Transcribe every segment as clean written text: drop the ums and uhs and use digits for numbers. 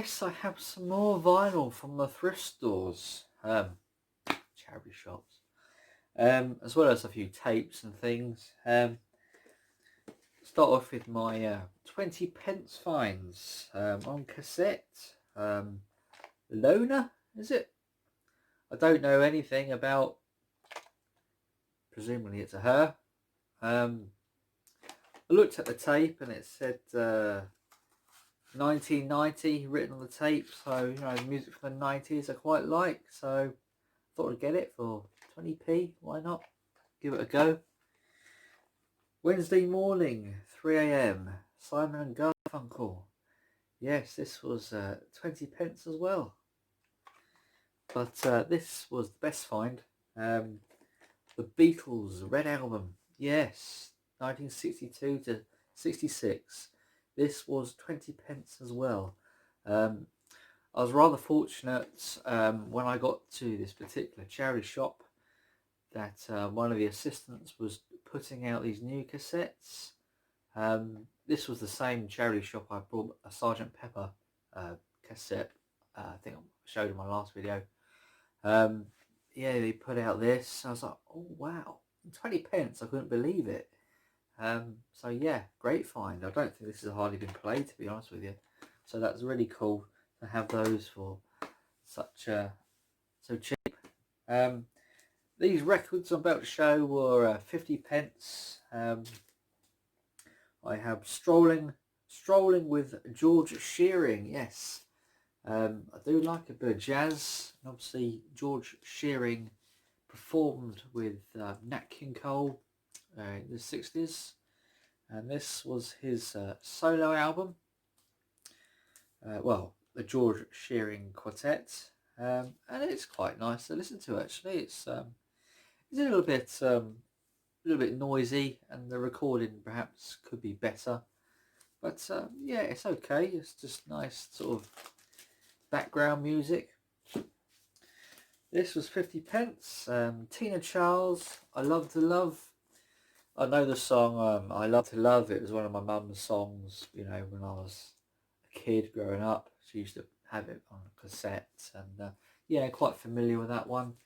yes, I have some more vinyl from the thrift stores, charity shops, as well as a few tapes and things. Start off with my 20 pence finds on cassette. Lona, is it? I don't know anything about. Presumably it's a her. I looked at the tape and it said 1990 written on the tape, so you know, music from the 90s I quite like, so thought I'd get it for 20p. Why not? Give it a go. Wednesday morning, 3 a.m. Simon and Garfunkel. Yes, this was 20 pence as well. But this was the best find. The Beatles Red Album. Yes, 1962 to 66. This was 20 pence as well. I was rather fortunate when I got to this particular charity shop that one of the assistants was putting out these new cassettes. This was the same charity shop I bought a Sergeant Pepper cassette. I think I showed in my last video. Yeah, they put out this. I was like, oh wow, 20 pence. I couldn't believe it. So yeah, great find. I don't think this has hardly been played, to be honest with you. So that's really cool to have those for such so cheap. These records I'm about to show were 50 pence. I have strolling with George Shearing. Yes, I do like a bit of jazz. Obviously, George Shearing performed with Nat King Cole in the 60s, and this was his solo album. Well, the George Shearing Quartet, and it's quite nice to listen to. Actually, it's a little bit noisy, and the recording perhaps could be better. But yeah, it's okay. It's just nice sort of background music. This was 50 pence. Tina Charles, I Love to Love. I know the song I Love to Love. It was one of my mum's songs, you know, when I was a kid growing up. She used to have it on cassettes, and yeah, quite familiar with that one.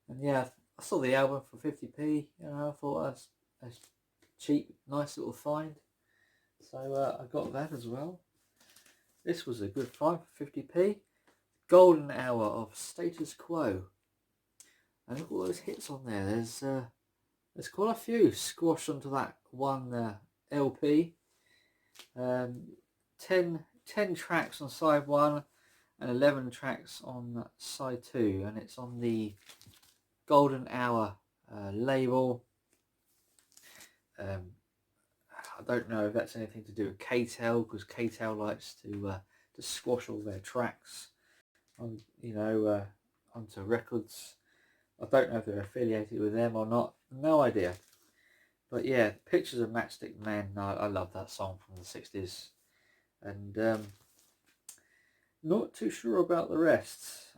And yeah, I saw the album for 50p. You know, I thought that's a cheap, nice little find. So I got that as well. This was a good find for 50p. Golden Hour of Status Quo. And look at all those hits on there. There's quite a few squashed onto that one LP. 10 tracks on side 1 and 11 tracks on side 2, and it's on the Golden Hour label. I don't know if that's anything to do with K-Tel, because K-Tel likes to squash all their tracks on, you know, onto records. I don't know if they're affiliated with them or not. No idea. But yeah, Pictures of Matchstick Men. I love that song from the 60s. And not too sure about the rest.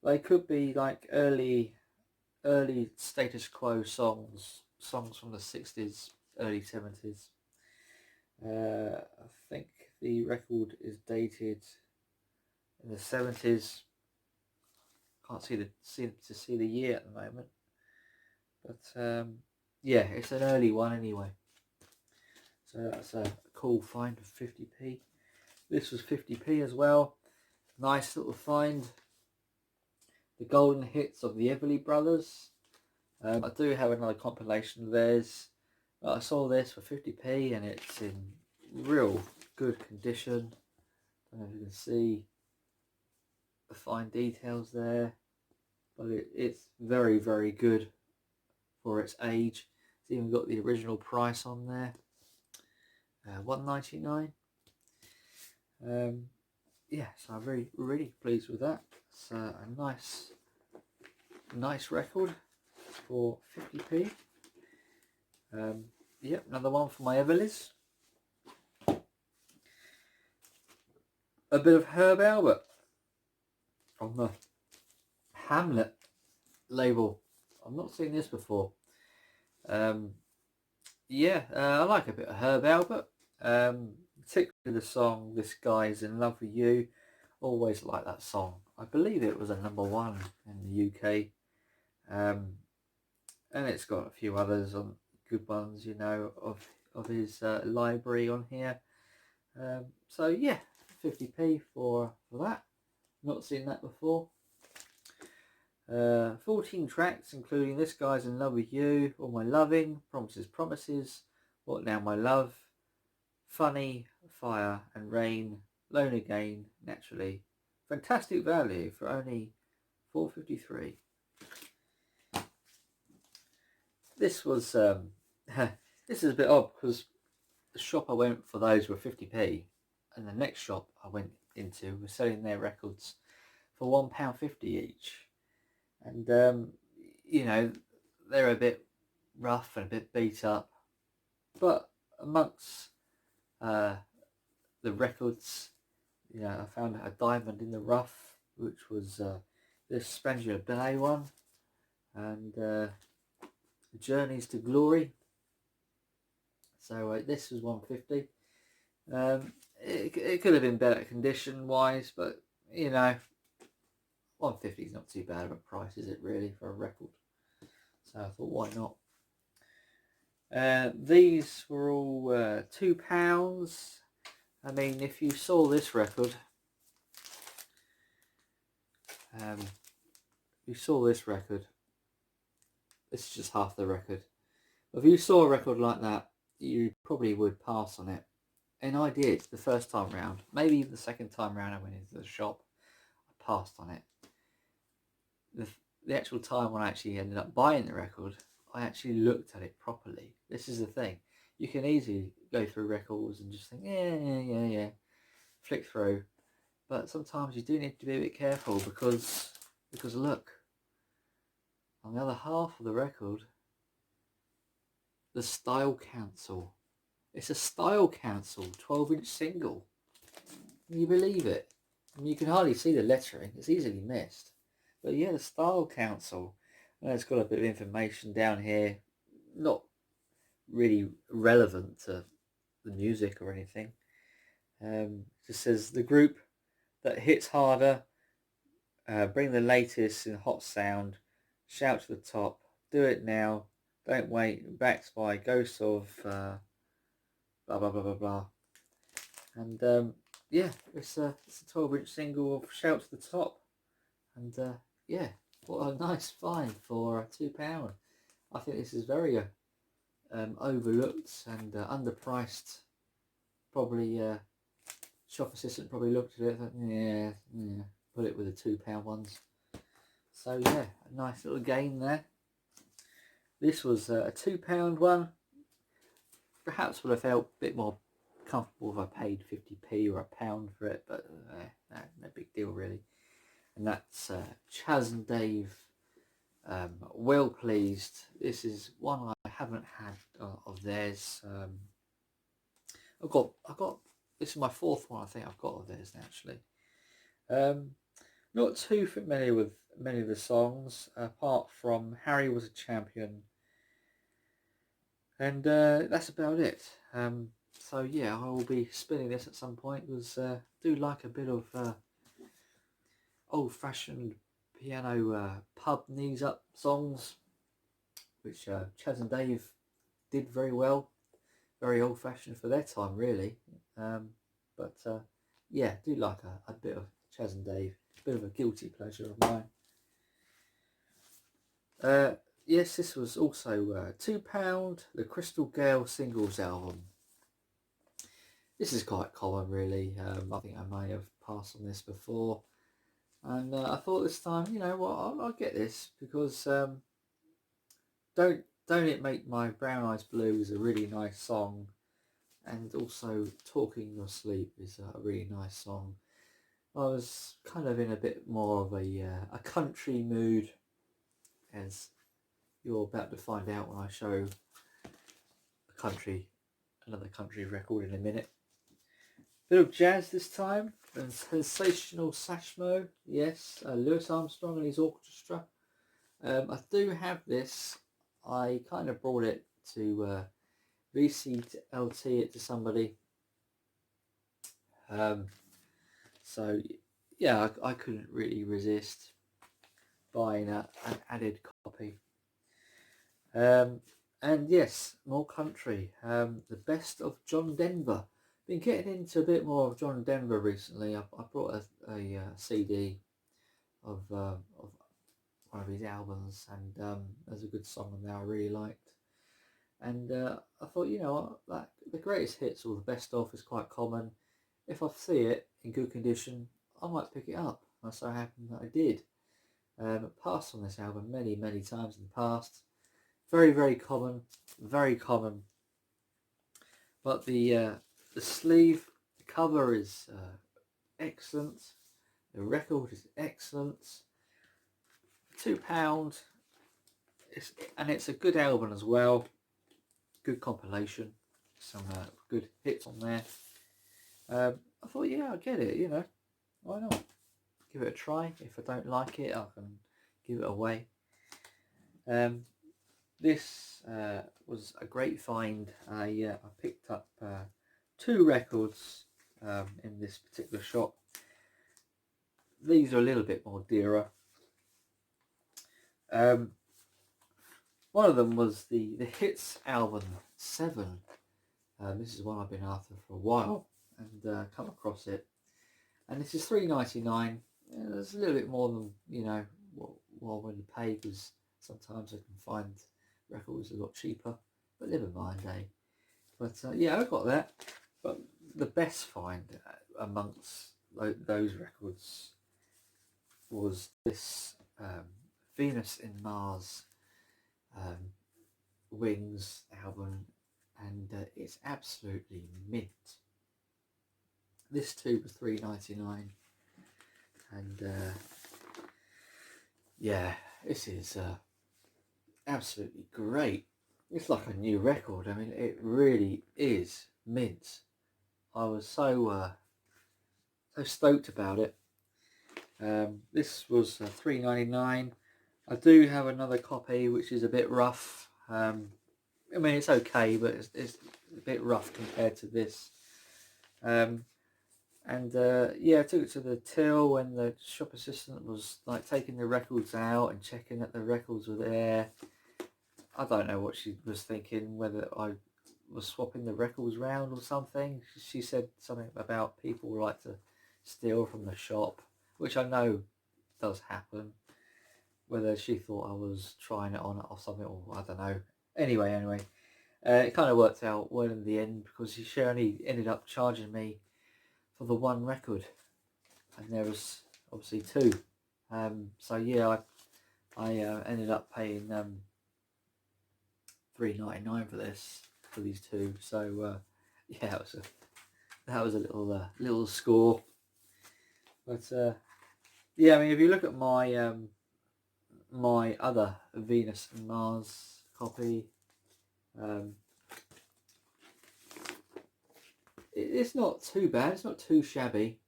They could be like early Status Quo songs from the 60s, early 70s. I think the record is dated in the 70s. Can't see the year at the moment, but yeah, it's an early one anyway. So that's a cool find for 50p. This was 50p as well. Nice little find. The golden hits of the Everly Brothers. I do have another compilation of theirs. I saw this for 50p and it's in real good condition. I don't know if you can see the fine details there, but it's very, very good for its age. It's even got the original price on there, $1.99. Yeah, so I'm really pleased with that. It's a nice record for 50p. Yep, another one for my Everlys. A bit of Herb Albert on the Hamlet label. I've not seen this before. Yeah, I like a bit of Herb Albert. particularly the song "This Guy's in Love with You." Always like that song. I believe it was a #1 in the UK, and it's got a few others on good ones, you know, of his library on here. So yeah, 50p for that. Not seen that before. 14 tracks, including "This Guy's in Love with You," "All My Loving," "Promises, Promises," "What Now My Love," "Funny," "Fire and Rain," "Lone Again," "Naturally." Fantastic value for only £4.53. This was this is a bit odd because the shop I went for those were 50p, and the next shop I went into was selling their records for £1.50 each. And you know, they're a bit rough and a bit beat up, but amongst the records, you know, I found a diamond in the rough, which was this Spangler Ballet one, and Journeys to Glory. So this was £1.50. It could have been better condition wise, but you know, £1.50 is not too bad of a price, is it really, for a record? So I thought, why not? These were all £2. I mean, if you saw this record, this is just half the record. If you saw a record like that, you probably would pass on it. And I did the first time round. Maybe the second time round I went into the shop, I passed on it. The actual time when I actually ended up buying the record, I actually looked at it properly. This is the thing. You can easily go through records and just think, yeah, flick through. But sometimes you do need to be a bit careful because look, on the other half of the record, the Style Council. It's a Style Council 12-inch single. Can you believe it? I mean, you can hardly see the lettering. It's easily missed. But yeah, the Style Council. And it's got a bit of information down here. Not really relevant to the music or anything. Just says the group that hits harder, bring the latest in hot sound, shout to the top, do it now, don't wait, backed by ghosts of blah blah blah blah blah. And yeah, it's a 12-inch single of Shout to the Top, and yeah, what a nice find for £2. I think this is very overlooked and underpriced. Probably shop assistant probably looked at it and thought, yeah, put it with the £2 ones. So yeah, a nice little gain there. This was a £2 one. Perhaps would have felt a bit more comfortable if I paid 50p or £1 for it, but no big deal really. And that's Chaz and Dave, Well Pleased. This is one I haven't had of theirs. I've got this is my fourth one I think I've got of theirs actually. Not too familiar with many of the songs apart from Harry Was a Champion, and that's about it. So yeah, I will be spinning this at some point because I do like a bit of old-fashioned piano pub knees up songs, which Chaz and Dave did very well. Very old-fashioned for their time really, but yeah, do like a bit of Chaz and Dave, a bit of a guilty pleasure of mine. Yes, this was also £2, the Crystal Gale Singles album. This is quite common really. I think I may have passed on this before, and I thought this time, you know what, I'll get this because Don't It Make My Brown Eyes Blue is a really nice song, and also Talking in Your Sleep is a really nice song. I was kind of in a bit more of a country mood, as you're about to find out when I show another country record in a minute. Bit of jazz this time, and Sensational Sashmo, yes, Louis Armstrong and his orchestra. I do have this. I kind of brought it to VCLT it to somebody, So yeah, I couldn't really resist buying an added copy. And yes, more country. The best of John Denver. Been getting into a bit more of John Denver recently. I brought a CD of one of his albums, and there's a good song on there I really liked. And I thought, you know, like the greatest hits or the best of is quite common. If I see it in good condition, I might pick it up. And so happened that I did. Passed on this album many times in the past. Very common, very common. But the sleeve, the cover is excellent. The record is excellent. £2. And it's a good album as well. Good compilation. Some good hits on there. I thought, yeah, I'll get it. You know, why not? Give it a try. If I don't like it, I can give it away. This was a great find. I picked up 2 records in this particular shop. These are a little bit more dearer. One of them was the Hits album 7. This is one I've been after for a while and come across it. And this is $3.99. It's a little bit more than, you know, what when you pay, because sometimes I can find records a lot cheaper, but never mind, eh? But yeah, I got that. But the best find amongst those records was this Venus in Mars Wings album, and it's absolutely mint. This too was $3.99, and yeah, this is absolutely great. It's like a new record. I mean, it really is mint. I was so stoked about it. This was $3.99. I do have another copy which is a bit rough. I mean, it's okay, but it's a bit rough compared to this. Yeah, I took it to the till when the shop assistant was like taking the records out and checking that the records were there. I don't know what she was thinking, whether I was swapping the records round or something. She said something about people like to steal from the shop, which I know does happen. Whether she thought I was trying it on or something, or I don't know. Anyway, it kind of worked out well in the end, because she only ended up charging me for the 1 record, and there was obviously 2. So yeah, I ended up paying $3.99 for these 2. So yeah, that was a little score. But yeah, I mean, if you look at my my other Venus and Mars copy, it's not too bad. It's not too shabby.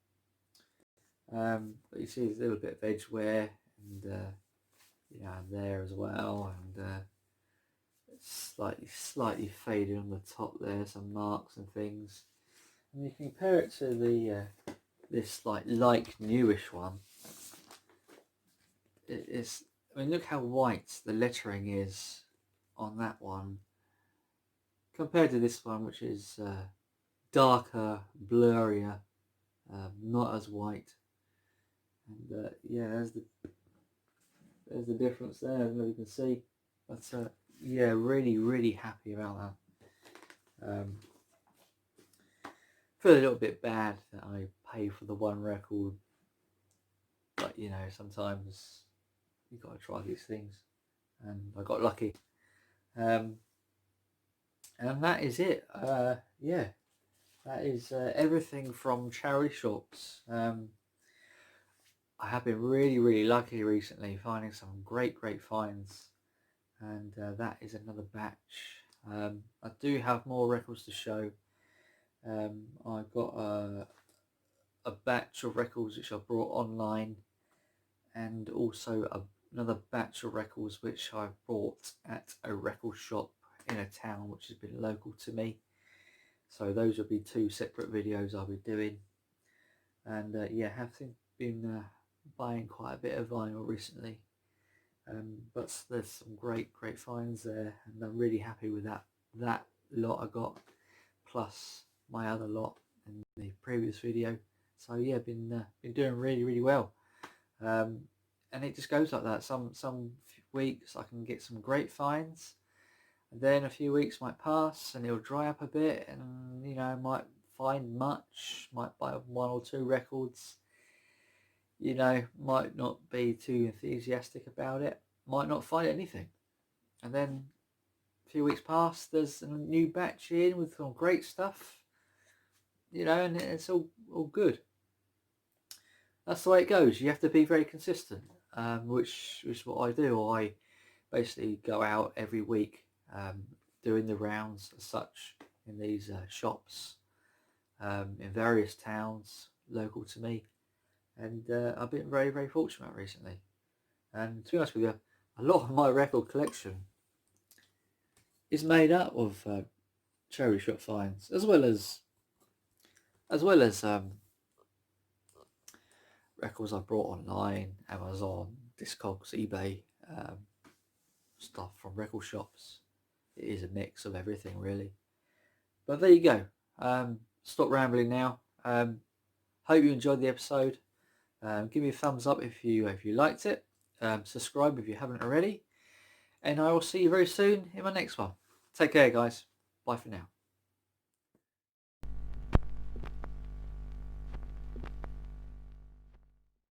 But you see there's a little bit of edge wear, and yeah, there as well, and it's slightly faded on the top there, some marks and things. And you compare it to the this like newish one. It's, I mean, look how white the lettering is on that one compared to this one, which is darker, blurrier, not as white. And yeah, there's the difference there. I don't know if you can see, but yeah, really happy about that. Feel a little bit bad that I pay for the 1 record, but you know, sometimes you got to try these things, and I got lucky. And that is it. Yeah, that is everything from charity shops. I have been really lucky recently, finding some great finds, and that is another batch. I do have more records to show. I've got a batch of records which I brought online, and also another batch of records which I bought at a record shop in a town which has been local to me. So those will be 2 separate videos I'll be doing. and yeah, have been buying quite a bit of vinyl recently. But there's some great finds there, and I'm really happy with that lot I got, plus my other lot in the previous video. So yeah, been doing really well, and it just goes like that. Some weeks I can get some great finds, and then a few weeks might pass and it'll dry up a bit, and you know, I might find much, might buy 1 or 2 records, you know, might not be too enthusiastic about it, might not find anything, and then a few weeks pass, there's a new batch in with some great stuff, you know, and it's all good. That's the way it goes. You have to be very consistent, which is what I do. I basically go out every week, doing the rounds as such in these shops, in various towns local to me, and I've been very fortunate recently. And to be honest with you, a lot of my record collection is made up of charity shop finds, as well as records I brought online, Amazon, Discogs, eBay, stuff from record shops. It is a mix of everything, really. But there you go. Stop rambling now. Hope you enjoyed the episode. Give me a thumbs up if you liked it. Subscribe if you haven't already. And I will see you very soon in my next one. Take care, guys. Bye for now.